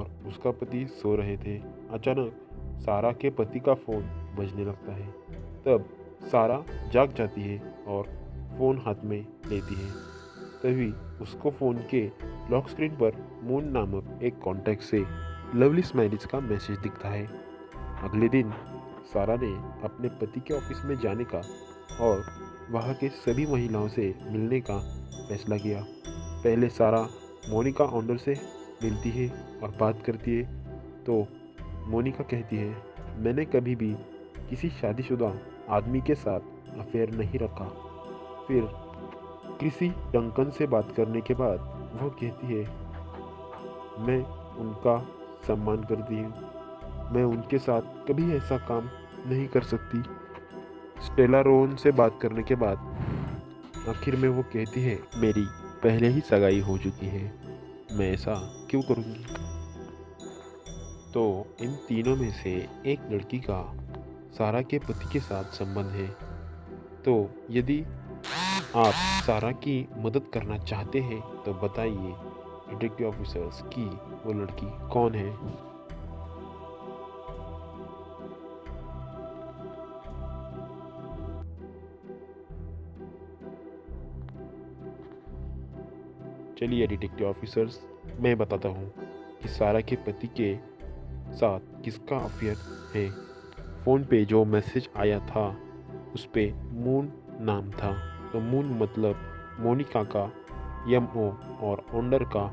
और उसका पति सो रहे थे। अचानक सारा के पति का फ़ोन बजने लगता है। तब सारा जाग जाती है और फ़ोन हाथ में लेती है। तभी उसको फ़ोन के लॉक स्क्रीन पर मून नामक एक कॉन्टैक्ट से लवली स्माइलीज का मैसेज दिखता है। अगले दिन सारा ने अपने पति के ऑफिस में जाने का और वहाँ के सभी महिलाओं से मिलने का फैसला किया। पहले सारा मोनिका ओनर से मिलती है और बात करती है तो मोनिका कहती है, मैंने कभी भी किसी शादीशुदा आदमी के साथ अफेयर नहीं रखा। फिर किसी डंकन से बात करने के बाद वो कहती है, मैं उनका सम्मान करती हूँ, मैं उनके साथ कभी ऐसा काम नहीं कर सकती। स्टेला रोहन से बात करने के बाद आखिर में वो कहती है, मेरी पहले ही सगाई हो चुकी है, मैं ऐसा क्यों करूँगी। तो इन तीनों में से एक लड़की का सारा के पति के साथ संबंध है। तो यदि आप सारा की मदद करना चाहते हैं तो बताइए डिटेक्टिव ऑफिसर्स कि वो लड़की कौन है। चलिए डिटेक्टिव ऑफिसर्स, मैं बताता हूँ कि सारा के पति के साथ किसका अफेयर है। फ़ोन पे जो मैसेज आया था उस पे मून नाम था। तो मून मतलब मोनिका का MO और ओनर का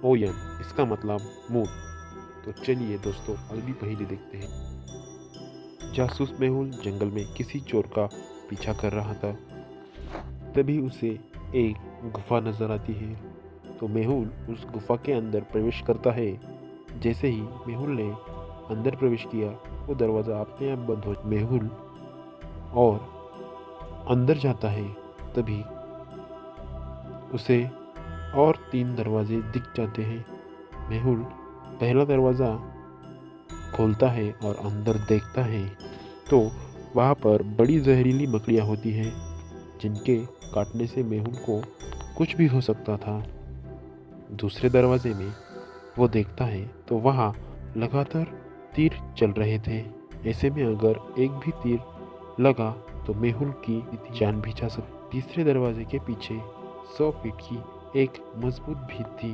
ON, इसका मतलब मून। तो चलिए दोस्तों अगली पहेली देखते हैं। जासूस मेहुल जंगल में किसी चोर का पीछा कर रहा था। तभी उसे एक गुफा नजर आती है। तो मेहुल उस गुफा के अंदर प्रवेश करता है। जैसे ही मेहुल ने अंदर प्रवेश किया वो दरवाज़ा अपने आप बंद हो मेहुल और अंदर जाता है। तभी उसे और 3 दरवाजे दिख जाते हैं। मेहुल पहला दरवाज़ा खोलता है और अंदर देखता है तो वहाँ पर बड़ी जहरीली मकड़ियाँ होती हैं जिनके काटने से मेहुल को कुछ भी हो सकता था। दूसरे दरवाजे में वो देखता है तो वहाँ लगातार तीर चल रहे थे। ऐसे में अगर एक भी तीर लगा तो मेहुल की जान भी जा सकती। तीसरे दरवाजे के पीछे 100 फीट की एक मजबूत भीत थी।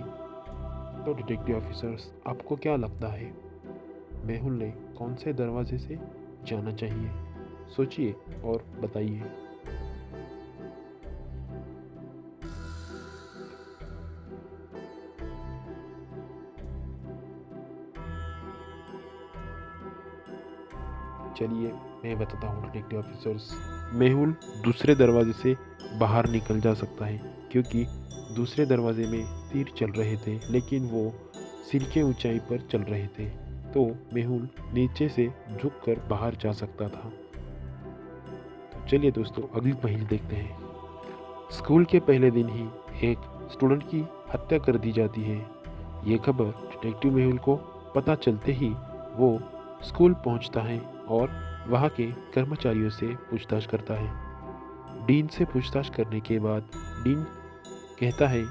तो डिटेक्टिव ऑफिसर्स, आपको क्या लगता है मेहुल ने कौन से दरवाजे से जाना चाहिए? सोचिए और बताइए। चलिए मैं बताता हूँ डिटेक्टिव ऑफिसर्स। मेहुल दूसरे दरवाजे से बाहर निकल जा सकता है क्योंकि दूसरे दरवाजे में तीर चल रहे थे लेकिन वो सिर के ऊंचाई पर चल रहे थे। तो मेहुल नीचे से झुककर बाहर जा सकता था। तो चलिए दोस्तों अगली पहेली देखते हैं। स्कूल के पहले दिन ही एक स्टूडेंट की हत्या कर दी जाती है। ये खबर डिटेक्टिव मेहुल को पता चलते ही वो स्कूल पहुंचता है और वहाँ के कर्मचारियों से पूछताछ करता है। डीन से पूछताछ करने के बाद डीन कहता है,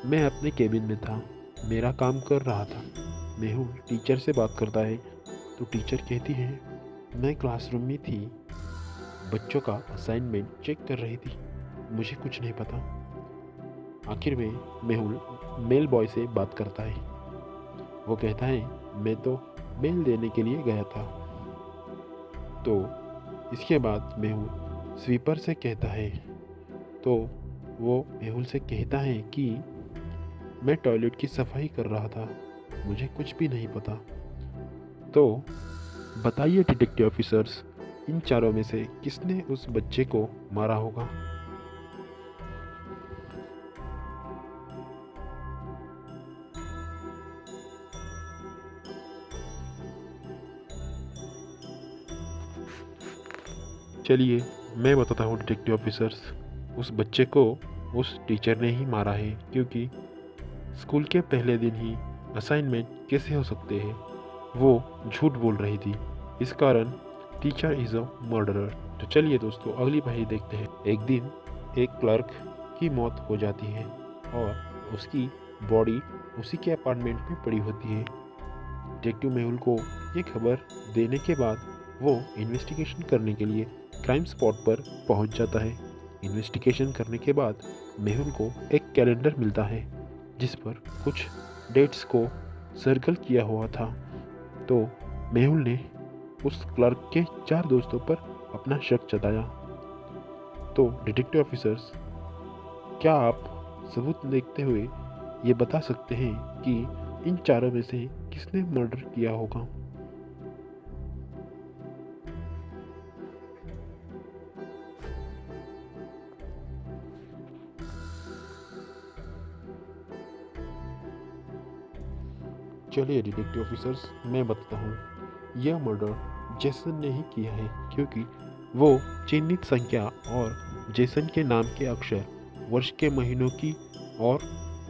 मैं अपने केबिन में था, मेरा काम कर रहा था। मेहुल टीचर से बात करता है तो टीचर कहती है, मैं क्लासरूम में थी, बच्चों का असाइनमेंट चेक कर रही थी, मुझे कुछ नहीं पता। आखिर में मेहुल मेल बॉय से बात करता है। वो कहता है, मैं तो मेल देने के लिए गया था। तो इसके बाद मेहुल स्वीपर से कहता है। तो वो मेहुल से कहता है कि मैं टॉयलेट की सफाई कर रहा था, मुझे कुछ भी नहीं पता। तो बताइए डिटेक्टिव ऑफिसर्स, इन चारों में से किसने उस बच्चे को मारा होगा? चलिए मैं बताता हूँ डिटेक्टिव ऑफिसर्स। उस बच्चे को उस टीचर ने ही मारा है क्योंकि स्कूल के पहले दिन ही असाइनमेंट कैसे हो सकते हैं, वो झूठ बोल रही थी। इस कारण टीचर इज़ अ मर्डरर। तो चलिए दोस्तों अगली पहेली देखते हैं। एक दिन एक क्लर्क की मौत हो जाती है और उसकी बॉडी उसी के अपार्टमेंट में पड़ी होती है। डिटेक्टिव मेहुल को ये खबर देने के बाद वो इन्वेस्टिगेशन करने के लिए क्राइम स्पॉट पर पहुंच जाता है। इन्वेस्टिगेशन करने के बाद मेहुल को एक कैलेंडर मिलता है जिस पर कुछ डेट्स को सर्कल किया हुआ था। तो मेहुल ने उस क्लर्क के 4 दोस्तों पर अपना शक जताया। तो डिटेक्टिव ऑफिसर्स, क्या आप सबूत देखते हुए ये बता सकते हैं कि इन चारों में से किसने मर्डर किया होगा? चलिए डिटेक्टिव ऑफिसर्स, मैं बताता हूँ। यह मर्डर जेसन ने ही किया है, क्योंकि वो चिन्हित संख्या और जेसन के नाम के अक्षर वर्ष के महीनों की ओर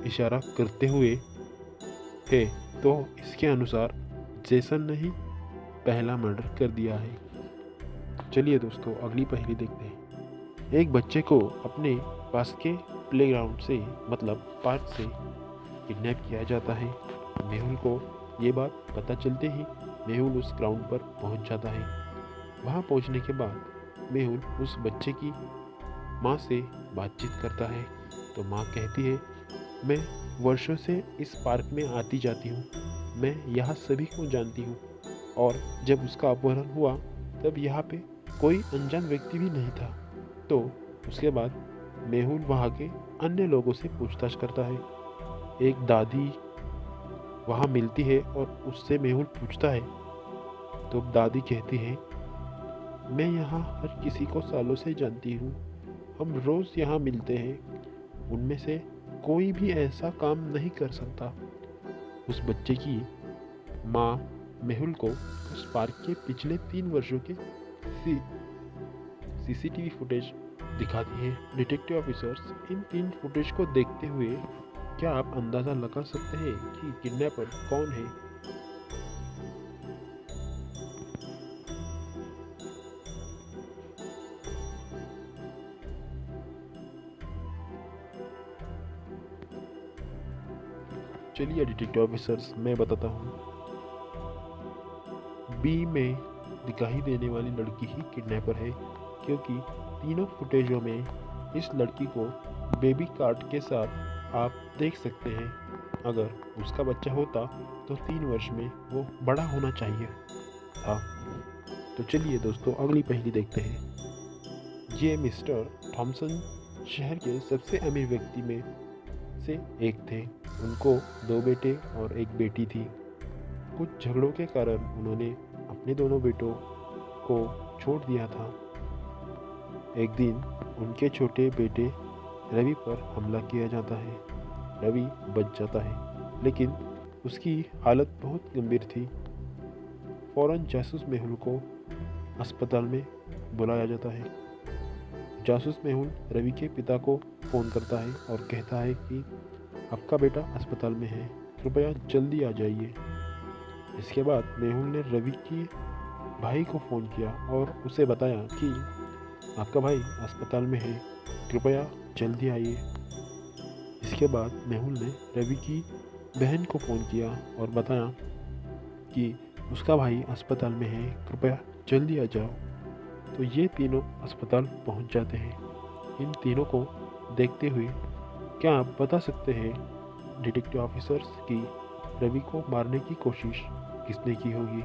इशारा करते हुए है। तो इसके अनुसार जेसन ने ही पहला मर्डर कर दिया है। चलिए दोस्तों, अगली पहेली देखते हैं। एक बच्चे को अपने पास के प्लेग्राउंड से मतलब पार्क से किडनैप किया जाता है। मेहुल को ये बात पता चलते ही मेहुल उस ग्राउंड पर पहुंच जाता है। वहां पहुंचने के बाद मेहुल उस बच्चे की माँ से बातचीत करता है। तो माँ कहती है, मैं वर्षों से इस पार्क में आती जाती हूँ, मैं यहाँ सभी को जानती हूँ, और जब उसका अपहरण हुआ तब यहाँ पे कोई अनजान व्यक्ति भी नहीं था। तो उसके बाद मेहुल वहाँ के अन्य लोगों से पूछताछ करता है। एक दादी वहाँ मिलती है और उससे मेहुल पूछता है। तो दादी कहती है, मैं यहाँ हर किसी को सालों से जानती हूँ, हम रोज़ यहाँ मिलते हैं, उनमें से कोई भी ऐसा काम नहीं कर सकता। उस बच्चे की माँ मेहुल को उस पार्क के पिछले 3 वर्षों के सीसीटीवी फुटेज दिखाती है। डिटेक्टिव ऑफिसर्स, इन 3 फुटेज को देखते हुए क्या आप अंदाज़ा लगा सकते हैं कि किडनैपर कौन है? चलिए डिटेक्टिव ऑफिसर्स, मैं बताता हूँ। बी में दिखाई देने वाली लड़की ही किडनैपर है, क्योंकि तीनों फुटेजों में इस लड़की को बेबी कार्ड के साथ आप देख सकते हैं। अगर उसका बच्चा होता तो 3 वर्ष में वो बड़ा होना चाहिए था। तो चलिए दोस्तों, अगली पहेली देखते हैं। ये मिस्टर थॉमसन शहर के सबसे अमीर व्यक्ति में से एक थे। उनको 2 बेटे और 1 बेटी थी। कुछ झगड़ों के कारण उन्होंने अपने दोनों बेटों को छोड़ दिया था। एक दिन उनके छोटे बेटे रवि पर हमला किया जाता है। रवि बच जाता है, लेकिन उसकी हालत बहुत गंभीर थी। फौरन जासूस मेहुल को अस्पताल में बुलाया जाता है। जासूस मेहुल रवि के पिता को फ़ोन करता है और कहता है कि आपका बेटा अस्पताल में है, कृपया जल्दी आ जाइए। इसके बाद मेहुल ने रवि के भाई को फ़ोन किया और उसे बताया कि आपका भाई अस्पताल में है, कृपया जल्दी आइए। इसके बाद मेहुल ने रवि की बहन को फ़ोन किया और बताया कि उसका भाई अस्पताल में है, कृपया जल्दी आ जाओ। तो ये तीनों अस्पताल पहुंच जाते हैं। इन तीनों को देखते हुए क्या आप बता सकते हैं डिटेक्टिव ऑफिसर्स कि रवि को मारने की कोशिश किसने की होगी?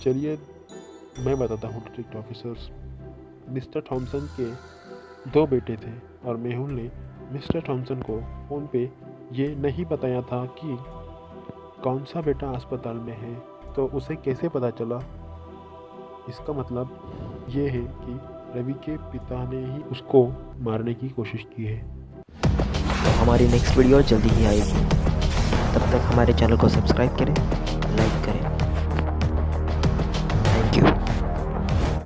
चलिए मैं बताता हूँ डिटेक्टिव ऑफिसर्स। मिस्टर थॉमसन के 2 बेटे थे और मेहुल ने मिस्टर थॉमसन को फ़ोन पे ये नहीं बताया था कि कौन सा बेटा अस्पताल में है। तो उसे कैसे पता चला? इसका मतलब ये है कि रवि के पिता ने ही उसको मारने की कोशिश की है। हमारी नेक्स्ट वीडियो जल्दी ही आएगी। तब तक हमारे चैनल को सब्सक्राइब करें, लाइक